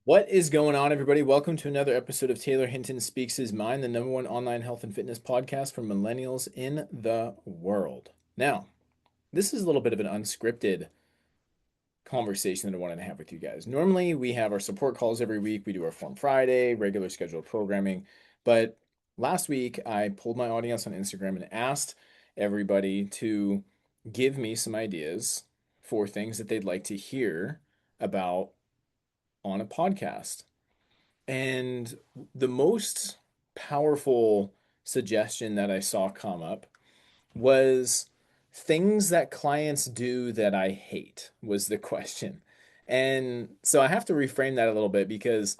What is going on, everybody? Welcome to another episode of Taylor Hinton Speaks His Mind, the number one online health and fitness podcast for millennials in the world. Now, this is a little bit of an unscripted conversation that I wanted to have with you guys. Normally, we have our support calls every week. We do our Form Friday, regular scheduled programming. But last week, I pulled my audience on Instagram and asked everybody to give me some ideas for things that they'd like to hear about on a podcast. And the most powerful suggestion that I saw come up was things that clients do that I hate was the question. And so I have to reframe that a little bit because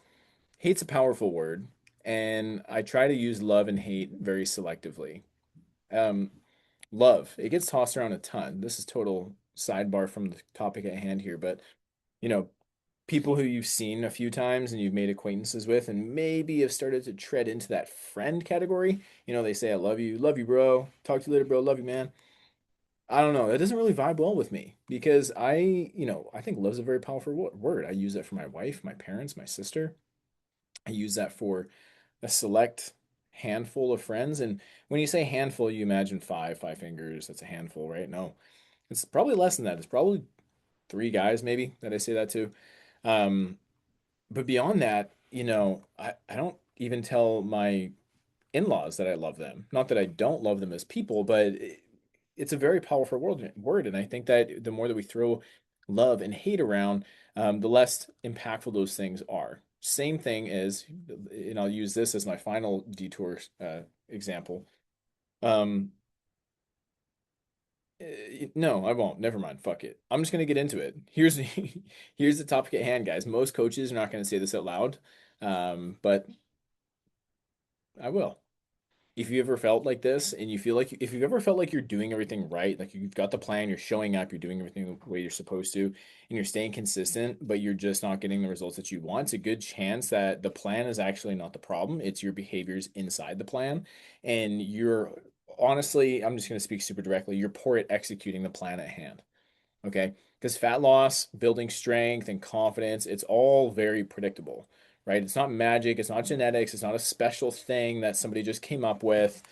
hate's a powerful word, and I try to use love and hate very selectively. Um, Love, it gets tossed around a ton. This is total sidebar from the topic at hand here, but you know, people who you've seen a few times and you've made acquaintances with and maybe have started to tread into that friend category. They say, I love you, bro. Talk to you later, bro. Love you, man. I don't know. That doesn't really vibe well with me because I think love's a very powerful word. I use that for my wife, my parents, my sister. I use that for a select handful of friends. And when you say handful, you imagine five fingers. That's a handful, right? No, it's probably less than that. It's probably three guys, maybe, that I say that to. Um, but beyond that, I don't even tell my in-laws that I love them. Not that I don't love them as people, but it's a very powerful word. And I think that the more that we throw love and hate around, the less impactful those things are. Same thing is, and I'll use this as my final detour example. Um, no, I won't. Never mind. Fuck it. I'm just gonna get into it. Here's the topic at hand, guys. Most coaches are not gonna say this out loud, but I will. If you ever felt like this and you feel like if you've ever felt like you're doing everything right, like you've got the plan, you're showing up, you're doing everything the way you're supposed to, and you're staying consistent, but you're just not getting the results that you want, it's a good chance that the plan is actually not the problem. It's your behaviors inside the plan. And you're honestly, I'm just going to speak super directly, you're poor at executing the plan at hand. Okay. Because fat loss, building strength and confidence, it's all very predictable, right? It's not magic. It's not genetics. It's not a special thing that somebody just came up with.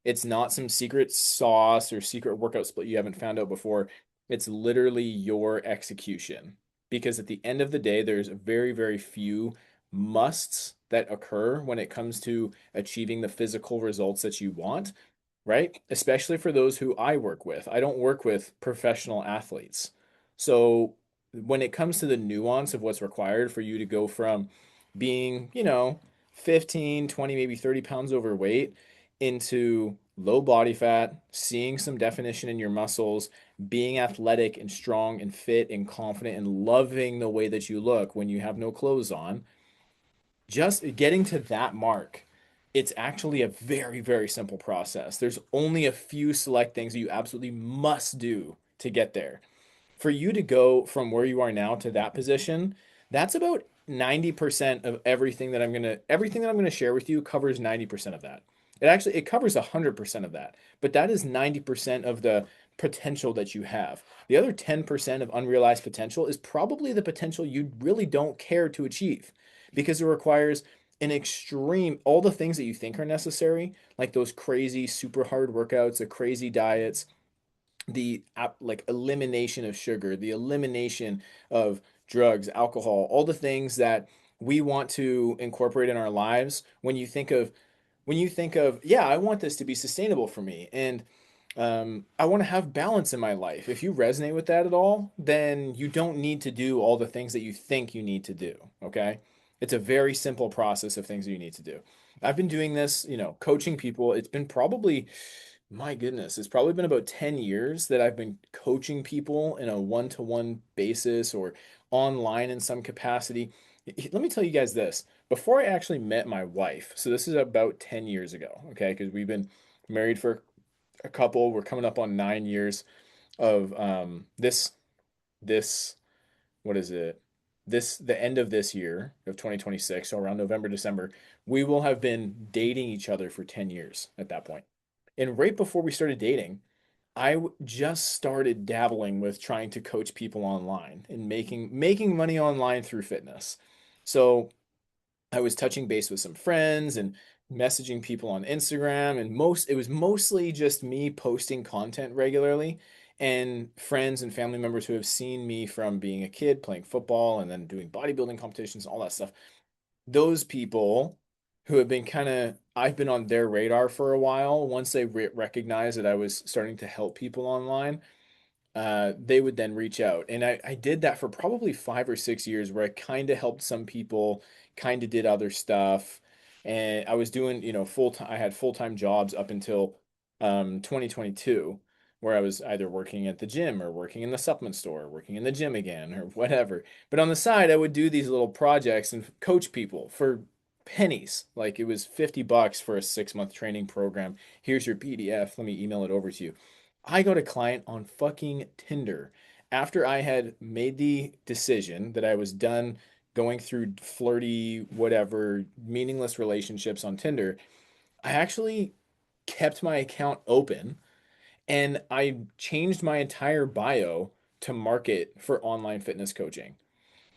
It's not some secret sauce or secret workout split you haven't found out before. It's literally your execution. Because at the end of the day, there's very, very few musts that occur when it comes to achieving the physical results that you want, right? Especially for those who I work with. I don't work with professional athletes. So when it comes to the nuance of what's required for you to go from being, 15, 20, maybe 30 pounds overweight into low body fat, seeing some definition in your muscles, being athletic and strong and fit and confident and loving the way that you look when you have no clothes on, just getting to that mark, it's actually a very, very simple process. There's only a few select things that you absolutely must do to get there. For you to go from where you are now to that position, that's about 90% of everything that I'm gonna share with you covers 90% of that. It covers 100% of that, but that is 90% of the potential that you have. The other 10% of unrealized potential is probably the potential you really don't care to achieve because it requires an extreme, all the things that you think are necessary, like those crazy super hard workouts, the crazy diets, the like elimination of sugar, the elimination of drugs, alcohol, all the things that we want to incorporate in our lives. When you think of, yeah, I want this to be sustainable for me, and I want to have balance in my life. If you resonate with that at all, then you don't need to do all the things that you think you need to do. Okay. It's a very simple process of things that you need to do. I've been doing this, coaching people. It's been probably, my goodness, it's probably been about 10 years that I've been coaching people in a one-to-one basis or online in some capacity. Let me tell you guys this. Before I actually met my wife, so this is about 10 years ago, okay? Because we've been married for a couple. We're coming up on 9 years of this what is it? The end of this year of 2026, so around November, December, we will have been dating each other for 10 years at that point. And right before we started dating, just started dabbling with trying to coach people online and making money online through fitness. So I was touching base with some friends and messaging people on Instagram, and it was mostly just me posting content regularly, and friends and family members who have seen me from being a kid playing football and then doing bodybuilding competitions, all that stuff. Those people who have been kind of, I've been on their radar for a while. Once they recognized that I was starting to help people online, they would then reach out. And I did that for probably 5 or 6 years where I kind of helped some people, kind of did other stuff. And I was doing, full time, I had full-time jobs up until 2022, where I was either working at the gym or working in the supplement store, or working in the gym again, or whatever. But on the side, I would do these little projects and coach people for pennies. Like it was $50 for a 6-month training program. Here's your PDF. Let me email it over to you. I got a client on fucking Tinder after I had made the decision that I was done going through flirty, whatever, meaningless relationships on Tinder. I actually kept my account open and I changed my entire bio to market for online fitness coaching.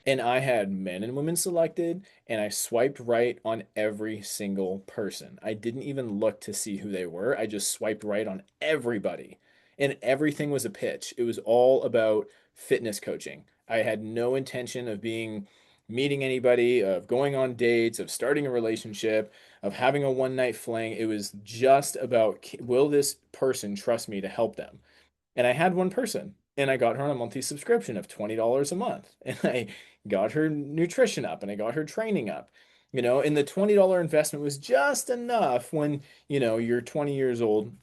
And I had men and women selected, and I swiped right on every single person. I didn't even look to see who they were. I just swiped right on everybody. And everything was a pitch. It was all about fitness coaching. I had no intention of meeting anybody, of going on dates, of starting a relationship, of having a one night fling. It was just about will this person trust me to help them? And I had one person, and I got her on a monthly subscription of $20 a month. And I got her nutrition up and I got her training up. And the $20 investment was just enough when, you're 20 years old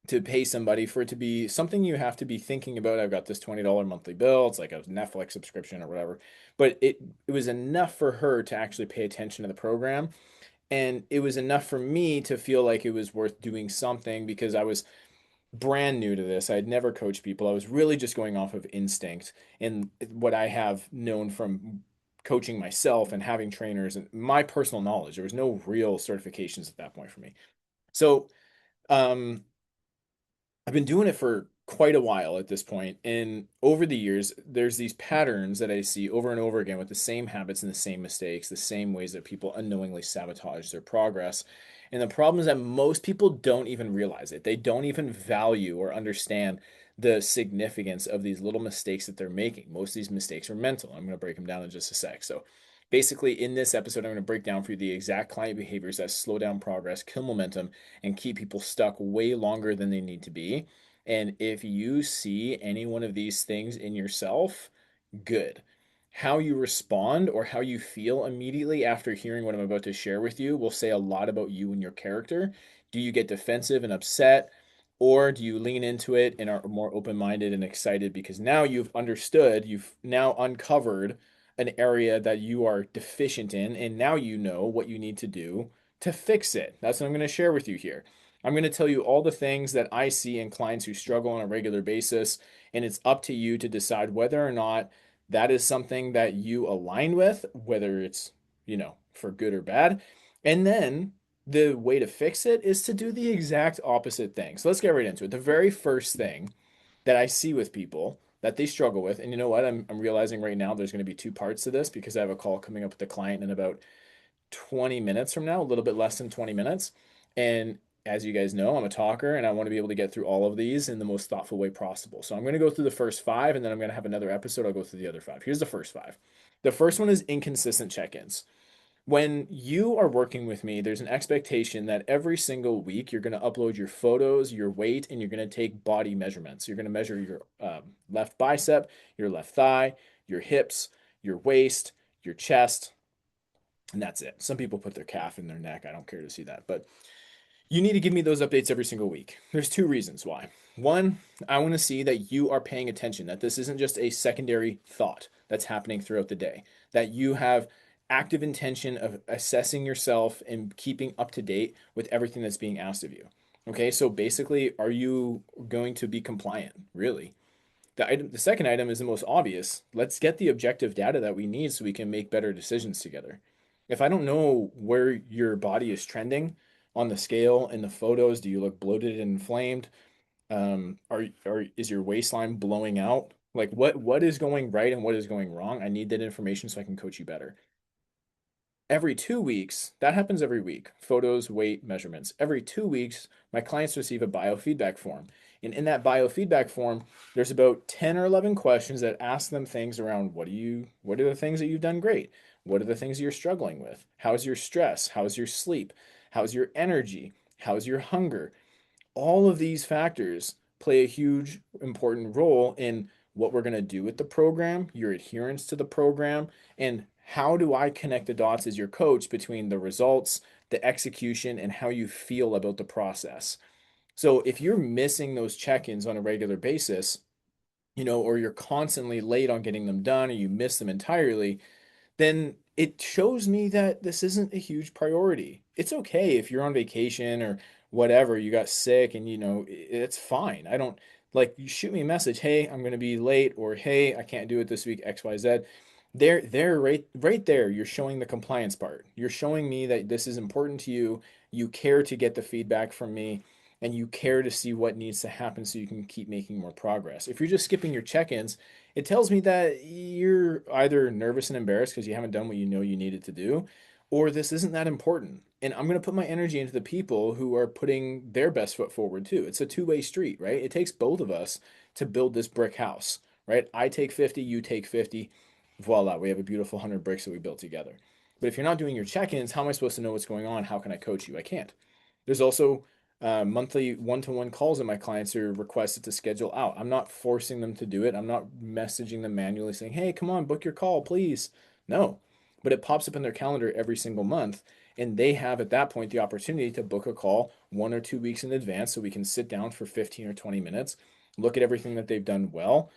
to pay somebody for it to be something you have to be thinking about. I've got this $20 monthly bill. It's like a Netflix subscription or whatever. But it was enough for her to actually pay attention to the program. And it was enough for me to feel like it was worth doing something because I was brand new to this. I'd never coached people. I was really just going off of instinct and what I have known from coaching myself and having trainers and my personal knowledge. There was no real certifications at that point for me. So, um, I've been doing it for quite a while at this point, and over the years, there's these patterns that I see over and over again with the same habits and the same mistakes, the same ways that people unknowingly sabotage their progress. And the problem is that most people don't even realize it. They don't even value or understand the significance of these little mistakes that they're making. Most of these mistakes are mental. I'm going to break them down in just a sec. So, basically, in this episode, I'm going to break down for you the exact client behaviors that slow down progress, kill momentum, and keep people stuck way longer than they need to be. And if you see any one of these things in yourself, good. How you respond or how you feel immediately after hearing what I'm about to share with you will say a lot about you and your character. Do you get defensive and upset? Or do you lean into it and are more open minded and excited because now you've understood, you've now uncovered an area that you are deficient in, and now you know what you need to do to fix it. That's what I'm going to share with you here. I'm going to tell you all the things that I see in clients who struggle on a regular basis, and it's up to you to decide whether or not that is something that you align with, whether it's, for good or bad. And then the way to fix it is to do the exact opposite thing. So let's get right into it. The very first thing that I see with people that they struggle with, and you know what? I'm realizing right now there's going to be two parts to this because I have a call coming up with the client in about 20 minutes from now, a little bit less than 20 minutes. And as you guys know, I'm a talker and I want to be able to get through all of these in the most thoughtful way possible. So I'm going to go through the first five and then I'm going to have another episode. I'll go through the other five. Here's the first five. The first one is inconsistent check ins. When you are working with me, there's an expectation that every single week you're going to upload your photos, your weight, and you're going to take body measurements. You're going to measure your left bicep, your left thigh, your hips, your waist, your chest, and that's it. Some people put their calf in their neck. I don't care to see that. But you need to give me those updates every single week. There's two reasons why. One, I want to see that you are paying attention, that this isn't just a secondary thought that's happening throughout the day, that you have active intention of assessing yourself and keeping up to date with everything that's being asked of you. Okay, so basically, are you going to be compliant? Really? The second item is the most obvious. Let's get the objective data that we need so we can make better decisions together. If I don't know where your body is trending on the scale in the photos, do you look bloated and inflamed? Is your waistline blowing out? Like what is going right and what is going wrong? I need that information so I can coach you better. Every 2 weeks, that happens every week. Photos, weight, measurements. Every 2 weeks, my clients receive a biofeedback form. And in that biofeedback form, there's about 10 or 11 questions that ask them things around what are the things that you've done great? What are the things you're struggling with? How's your stress? How's your sleep? How's your energy? How's your hunger? All of these factors play a huge important role in what we're going to do with the program, your adherence to the program, and how do I connect the dots as your coach between the results, the execution, and how you feel about the process. So if you're missing those check-ins on a regular basis, or you're constantly late on getting them done or you miss them entirely, then it shows me that this isn't a huge priority. It's okay if you're on vacation or whatever, you got sick and it's fine. I don't like you shoot me a message, "Hey, I'm going to be late," or "Hey, I can't do it this week XYZ." There right there, you're showing the compliance part. You're showing me that this is important to you. You care to get the feedback from me and you care to see what needs to happen so you can keep making more progress. If you're just skipping your check-ins, it tells me that you're either nervous and embarrassed because you haven't done what you know you needed to do, or this isn't that important. And I'm going to put my energy into the people who are putting their best foot forward too. It's a two-way street, right? It takes both of us to build this brick house, right? I take 50, you take 50. Voila, we have a beautiful 100 bricks that we built together. But if you're not doing your check-ins, how am I supposed to know what's going on? How can I coach you? I can't. There's also monthly one-to-one calls that my clients are requested to schedule out. I'm not forcing them to do it. I'm not messaging them manually saying, "Hey, come on, book your call, please." No, but it pops up in their calendar every single month. And they have at that point the opportunity to book a call 1 or 2 weeks in advance so we can sit down for 15 or 20 minutes, look at everything that they've done well,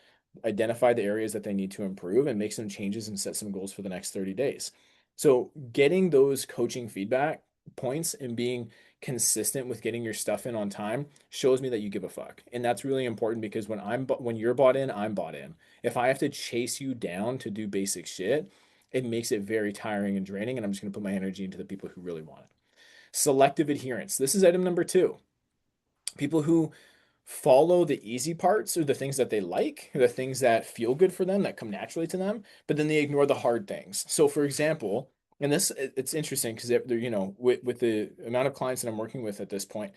identify the areas that they need to improve, and make some changes and set some goals for the next 30 days. So, getting those coaching feedback points and being consistent with getting your stuff in on time shows me that you give a fuck. And that's really important because when you're bought in, I'm bought in. If I have to chase you down to do basic shit, it makes it very tiring and draining, and I'm just going to put my energy into the people who really want it. Selective adherence. This is item number 2. People who follow the easy parts or the things that they like, the things that feel good for them, that come naturally to them, but then they ignore the hard things. So, for example, and this it's interesting because they're, with the amount of clients that I'm working with at this point,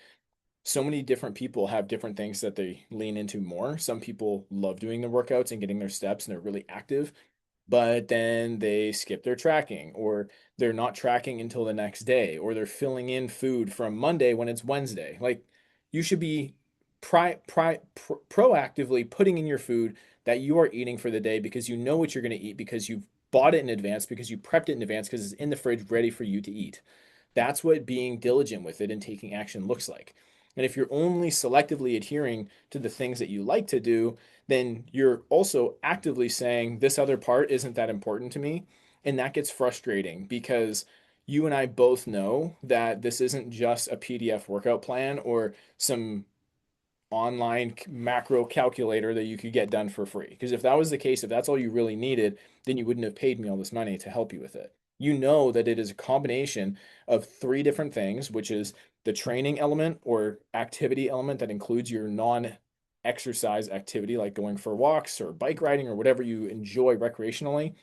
so many different people have different things that they lean into more. Some people love doing the workouts and getting their steps and they're really active, but then they skip their tracking or they're not tracking until the next day or they're filling in food from Monday when it's Wednesday. Like you should be proactively putting in your food that you are eating for the day because you know what you're going to eat because you've bought it in advance because you prepped it in advance because it's in the fridge ready for you to eat. That's what being diligent with it and taking action looks like. And if you're only selectively adhering to the things that you like to do, then you're also actively saying this other part isn't that important to me. And that gets frustrating because you and I both know that this isn't just a PDF workout plan or some online macro calculator that you could get done for free. Because if that was the case, if that's all you really needed, then you wouldn't have paid me all this money to help you with it. You know that it is a combination of 3 different things, which is the training element or activity element that includes your non-exercise activity, like going for walks or bike riding or whatever you enjoy recreationally,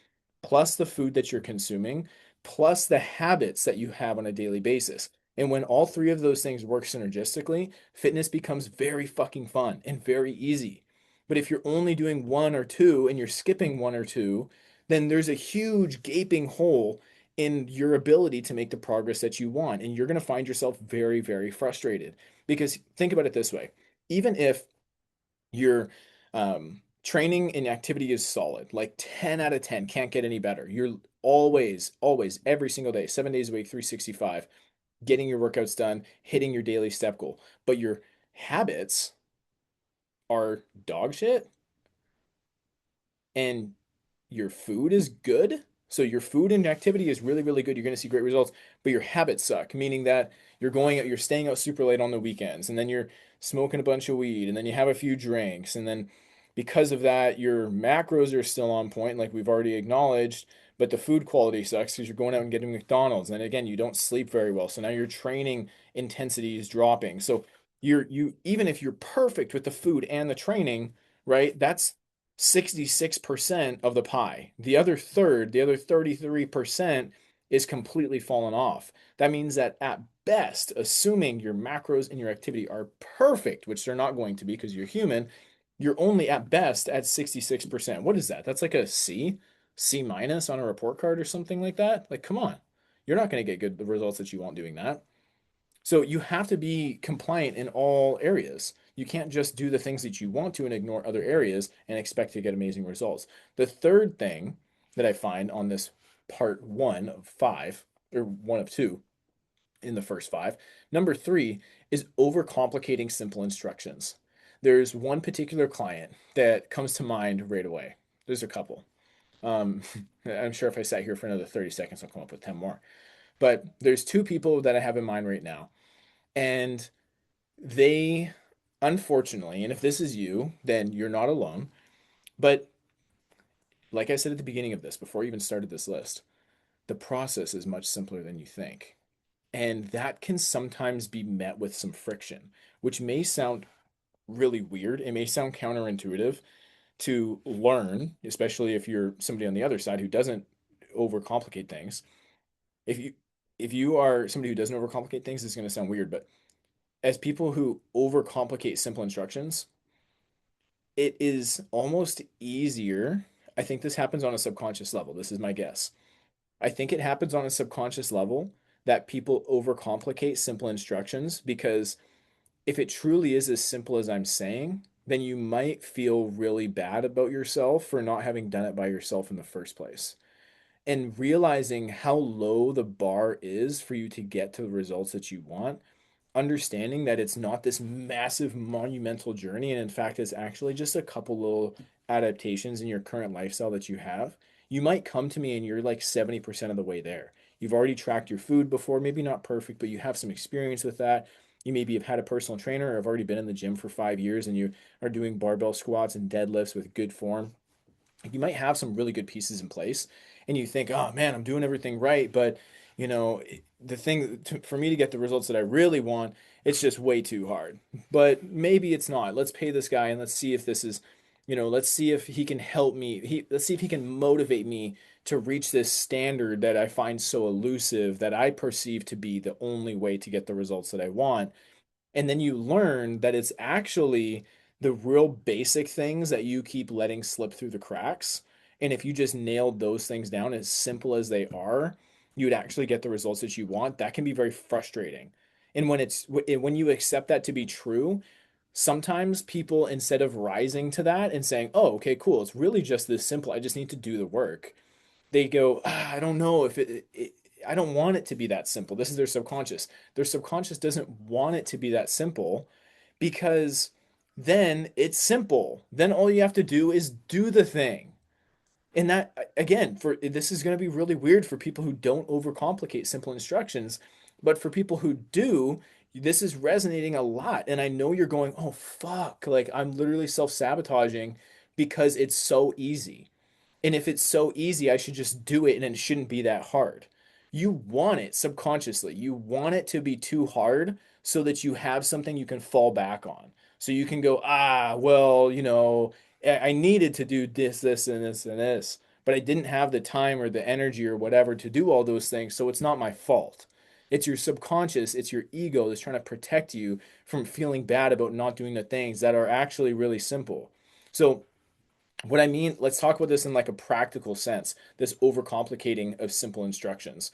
plus the food that you're consuming, plus the habits that you have on a daily basis. And when all 3 of those things work synergistically, fitness becomes very fucking fun and very easy. But if you're only doing 1 or 2 and you're skipping 1 or 2, then there's a huge gaping hole in your ability to make the progress that you want. And you're going to find yourself very, very frustrated. Because think about it this way, even if your training and activity is solid, like 10 out of 10, can't get any better. You're always, always, every single day, 7 days a week, 365, getting your workouts done, hitting your daily step goal. But your habits are dog shit and your food is good. So your food and activity is really, really good. You're going to see great results, but your habits suck, meaning that you're staying out super late on the weekends, and then you're smoking a bunch of weed, and then you have a few drinks, and then because of that, your macros are still on point, like we've already acknowledged, but the food quality sucks because you're going out and getting McDonald's. And then again, you don't sleep very well. So now your training intensity is dropping. So you even if you're perfect with the food and the training, right? That's 66% of the pie. The other third, the other 33% is completely fallen off. That means that at best, assuming your macros and your activity are perfect, which they're not going to be because you're human, you're only at best at 66%. What is that? That's like a C, C minus on a report card or something like that. Like, come on. You're not going to get good the results that you want doing that. So you have to be compliant in all areas. You can't just do the things that you want to and ignore other areas and expect to get amazing results. The third thing that I find on this part one of five, or one of two in the first five, number three is overcomplicating simple instructions. There's one particular client that comes to mind right away. There's a couple. Um, I'm sure if I sat here for another 30 seconds, I'll come up with 10 more. But there's two people that I have in mind right now. And they, unfortunately, and if this is you, then you're not alone. But like I said at the beginning of this, before I even started this list, the process is much simpler than you think. And that can sometimes be met with some friction, which may sound really weird. It may sound counterintuitive to learn, especially if you're somebody on the other side who doesn't overcomplicate things. If you if you are somebody who doesn't overcomplicate things, it's going to sound weird, but as people who overcomplicate simple instructions, it is almost easier. I think this happens on a subconscious level. This is my guess. I think it happens on a subconscious level that people overcomplicate simple instructions because if it truly is as simple as I'm saying, then you might feel really bad about yourself for not having done it by yourself in the first place. And realizing how low the bar is for you to get to the results that you want, understanding that it's not this massive monumental journey, and in fact it's actually just a couple little adaptations in your current lifestyle that you have. You might come to me and you're like 70% of the way there. You've already tracked your food before, maybe not perfect, but you have some experience with that. You maybe have had a personal trainer or have already been in the gym for 5 years and you are doing barbell squats and deadlifts with good form. You might have some really good pieces in place and you think, oh man, I'm doing everything right, but the thing for me to get the results that I really want, it's just way too hard. But maybe it's not. Let's pay this guy and let's see if this is, let's see if he can help me. Let's see if he can motivate me to reach this standard that I find so elusive that I perceive to be the only way to get the results that I want. And then you learn that it's actually the real basic things that you keep letting slip through the cracks. And if you just nailed those things down as simple as they are, you would actually get the results that you want. That can be very frustrating. And when you accept that to be true, sometimes people, instead of rising to that and saying, "Oh, okay, cool, it's really just this simple. I just need to do the work." They go, I don't know if I don't want it to be that simple. This is their subconscious. Their subconscious doesn't want it to be that simple because then it's simple. Then all you have to do is do the thing. And that, again, for this is going to be really weird for people who don't overcomplicate simple instructions, but for people who do, this is resonating a lot. And I know you're going, oh, fuck, like I'm literally self-sabotaging because it's so easy. And if it's so easy, I should just do it and it shouldn't be that hard. You want it subconsciously. You want it to be too hard so that you have something you can fall back on. So you can go, well, I needed to do this, this, and this, and this, but I didn't have the time or the energy or whatever to do all those things. So it's not my fault. It's your subconscious, it's your ego that's trying to protect you from feeling bad about not doing the things that are actually really simple. So what I mean, let's talk about this in like a practical sense, this overcomplicating of simple instructions.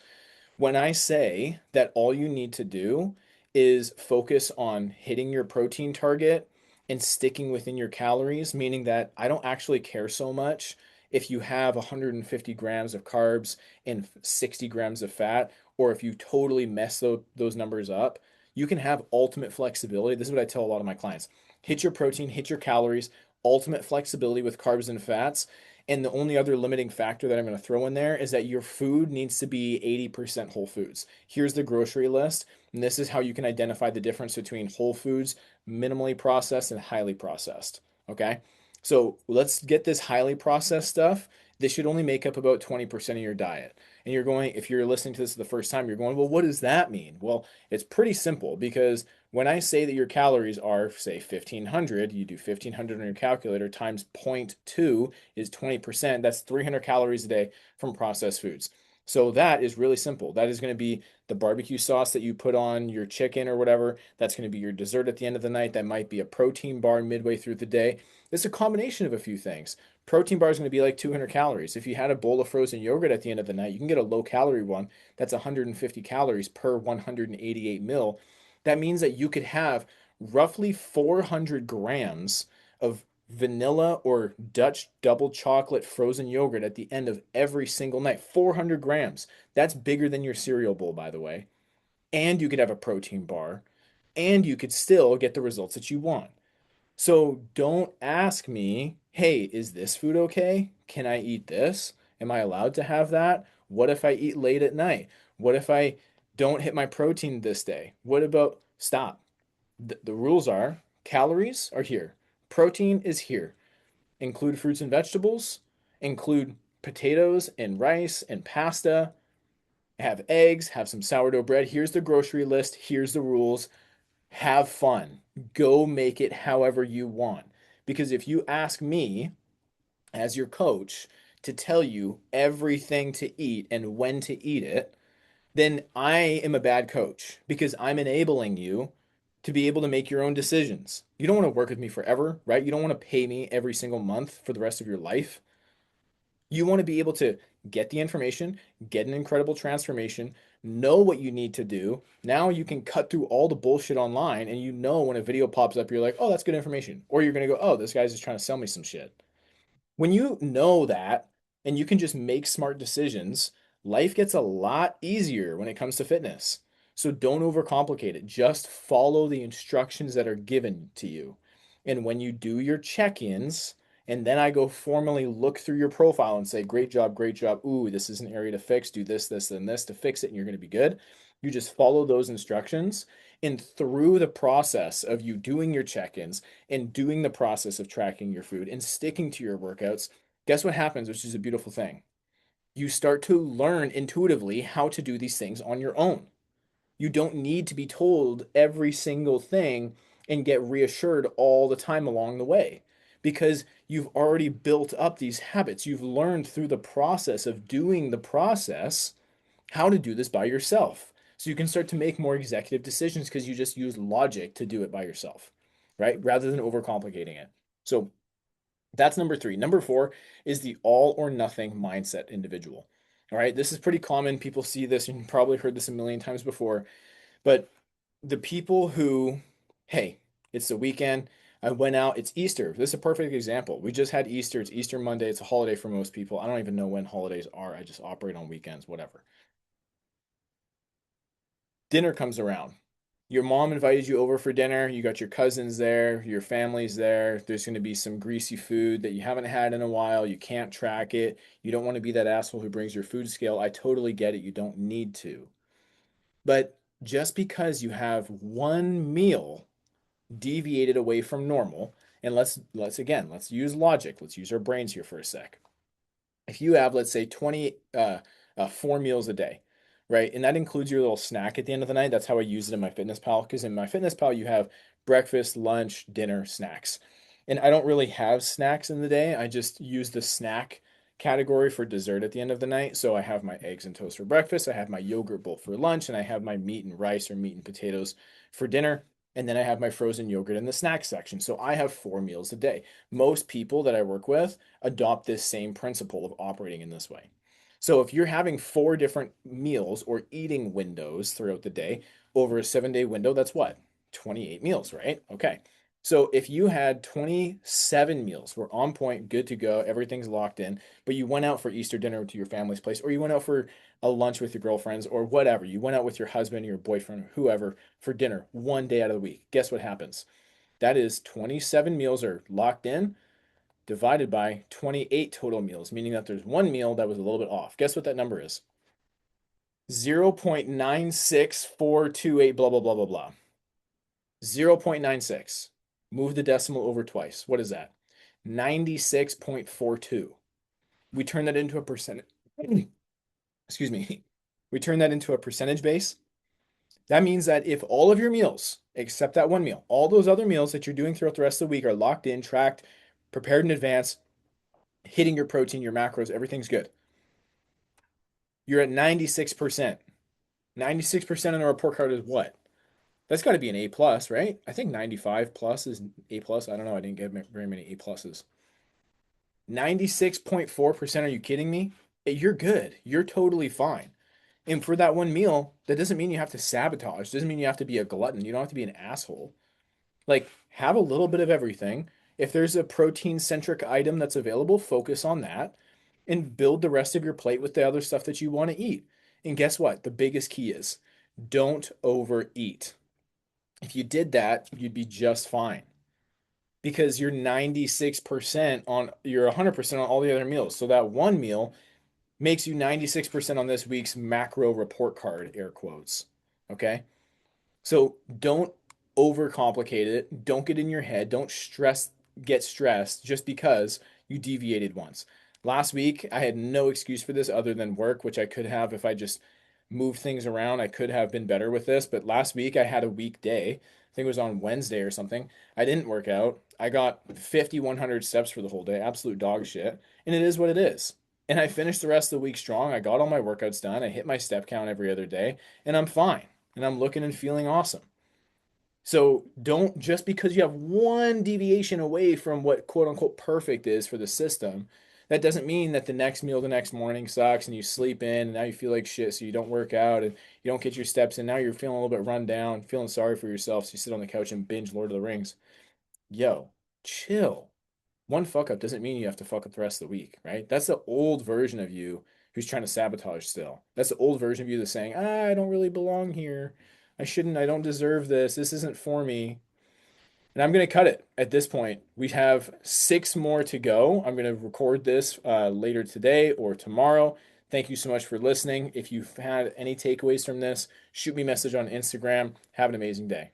When I say that all you need to do is focus on hitting your protein target and sticking within your calories, meaning that I don't actually care so much if you have 150 grams of carbs and 60 grams of fat, or if you totally mess those numbers up, you can have ultimate flexibility. This is what I tell a lot of my clients: hit your protein, hit your calories, ultimate flexibility with carbs and fats. And the only other limiting factor that I'm going to throw in there is that your food needs to be 80% whole foods. Here's the grocery list, and this is how you can identify the difference between whole foods, minimally processed, and highly processed. Okay? So let's get this highly processed stuff. This should only make up about 20% of your diet. And you're going, if you're listening to this for the first time, you're going, well, what does that mean? Well, it's pretty simple because when I say that your calories are, say, 1500, you do 1500 on your calculator times 0.2 is 20%. That's 300 calories a day from processed foods. So that is really simple. That is going to be the barbecue sauce that you put on your chicken or whatever. That's going to be your dessert at the end of the night. That might be a protein bar midway through the day. It's a combination of a few things. Protein bar is going to be like 200 calories. If you had a bowl of frozen yogurt at the end of the night, you can get a low calorie one that's 150 calories per 188 mil. That means that you could have roughly 400 grams of vanilla or Dutch double chocolate frozen yogurt at the end of every single night. 400 grams. That's bigger than your cereal bowl, by the way. And you could have a protein bar, and you could still get the results that you want. So don't ask me, hey, is this food okay? Can I eat this? Am I allowed to have that? What if I eat late at night? What if I don't hit my protein this day? What about stop? The rules are calories are here, protein is here. Include fruits and vegetables, include potatoes and rice and pasta, have eggs, have some sourdough bread. Here's the grocery list, here's the rules. Have fun. Go make it however you want. Because if you ask me as your coach to tell you everything to eat and when to eat it, then I am a bad coach because I'm enabling you to be able to make your own decisions. You don't want to work with me forever, right? You don't want to pay me every single month for the rest of your life. You want to be able to get the information, get an incredible transformation, know what you need to do. Now you can cut through all the bullshit online and you know when a video pops up, you're like, oh, that's good information. Or you're going to go, oh, this guy's just trying to sell me some shit. When you know that and you can just make smart decisions, life gets a lot easier when it comes to fitness. So don't overcomplicate it. Just follow the instructions that are given to you. And when you do your check-ins, and then I go formally look through your profile and say, great job, great job. Ooh, this is an area to fix. Do this, this, and this to fix it, and you're going to be good. You just follow those instructions. And through the process of you doing your check-ins, and doing the process of tracking your food and sticking to your workouts, guess what happens, which is a beautiful thing? You start to learn intuitively how to do these things on your own. You don't need to be told every single thing and get reassured all the time along the way because you've already built up these habits. You've learned through the process of doing the process how to do this by yourself. So you can start to make more executive decisions because you just use logic to do it by yourself, right? Rather than overcomplicating it. So that's number three. Number four is the all or nothing mindset individual. All right. This is pretty common. People see this and you've probably heard this a million times before. But the people who, hey, it's the weekend. I went out. It's Easter. This is a perfect example. We just had Easter. It's Easter Monday. It's a holiday for most people. I don't even know when holidays are. I just operate on weekends, whatever. Dinner comes around. Your mom invited you over for dinner. You got your cousins there, your family's there. There's going to be some greasy food that you haven't had in a while. You can't track it. You don't want to be that asshole who brings your food scale. I totally get it. You don't need to. But just because you have one meal deviated away from normal, and let's use logic. Let's use our brains here for a sec. If you have, let's say, 20 4 meals a day, right? And that includes your little snack at the end of the night. That's how I use it in my Fitness Pal, because in my Fitness Pal you have breakfast, lunch, dinner, snacks. And I don't really have snacks in the day. I just use the snack category for dessert at the end of the night. So I have my eggs and toast for breakfast, I have my yogurt bowl for lunch, and I have my meat and rice or meat and potatoes for dinner. And then I have my frozen yogurt in the snack section. So I have 4 meals a day. Most people that I work with adopt this same principle of operating in this way. So if you're having 4 different meals or eating windows throughout the day over a 7-day window, that's what? 28 meals, right? Okay. So if you had 27 meals, we're on point, good to go, everything's locked in, but you went out for Easter dinner to your family's place, or you went out for a lunch with your girlfriends, or whatever, you went out with your husband, your boyfriend, whoever for dinner 1 day out of the week, guess what happens? That is 27 meals are locked in divided by 28 total meals, meaning that there's one meal that was a little bit off. Guess what that number is? 0.96428, blah, blah, blah, blah, blah. 0.96. Move the decimal over twice. What is that? 96.42. We turn that into a percentage. Excuse me. We turn that into a percentage base. That means that if all of your meals, except that one meal, all those other meals that you're doing throughout the rest of the week are locked in, tracked, prepared in advance, hitting your protein, your macros, everything's good. You're at 96%. 96% on a report card is what? That's got to be an A plus, right? I think 95 plus is A plus. I don't know. I didn't get very many A pluses. 96.4%. Are you kidding me? You're good. You're totally fine. And for that one meal, that doesn't mean you have to sabotage. Doesn't mean you have to be a glutton. You don't have to be an asshole. Like, have a little bit of everything. If there's a protein centric item that's available, focus on that and build the rest of your plate with the other stuff that you want to eat. And guess what? The biggest key is don't overeat. If you did that, you'd be just fine because you're 96% on, you're 100% on all the other meals. So that one meal makes you 96% on this week's macro report card, air quotes. Okay. So don't overcomplicate it. Don't get in your head. Don't get stressed just because you deviated once. Last week, I had no excuse for this other than work, which I could have if I just moved things around. I could have been better with this. But last week, I had a weekday. I think it was on Wednesday or something. I didn't work out. I got 5,100 steps for the whole day. Absolute dog shit. And it is what it is. And I finished the rest of the week strong. I got all my workouts done. I hit my step count every other day, and I'm fine. And I'm looking and feeling awesome. So don't, just because you have one deviation away from what quote unquote perfect is for the system, that doesn't mean that the next meal the next morning sucks and you sleep in and now you feel like shit, so you don't work out and you don't get your steps in. Now you're feeling a little bit run down, feeling sorry for yourself, so you sit on the couch and binge Lord of the Rings. Yo, chill. One fuck up doesn't mean you have to fuck up the rest of the week, right? That's the old version of you who's trying to sabotage still. That's the old version of you that's saying, I don't really belong here. I shouldn't, I don't deserve this. This isn't for me. And I'm going to cut it at this point. We have 6 more to go. I'm going to record this later today or tomorrow. Thank you so much for listening. If you've had any takeaways from this, shoot me a message on Instagram. Have an amazing day.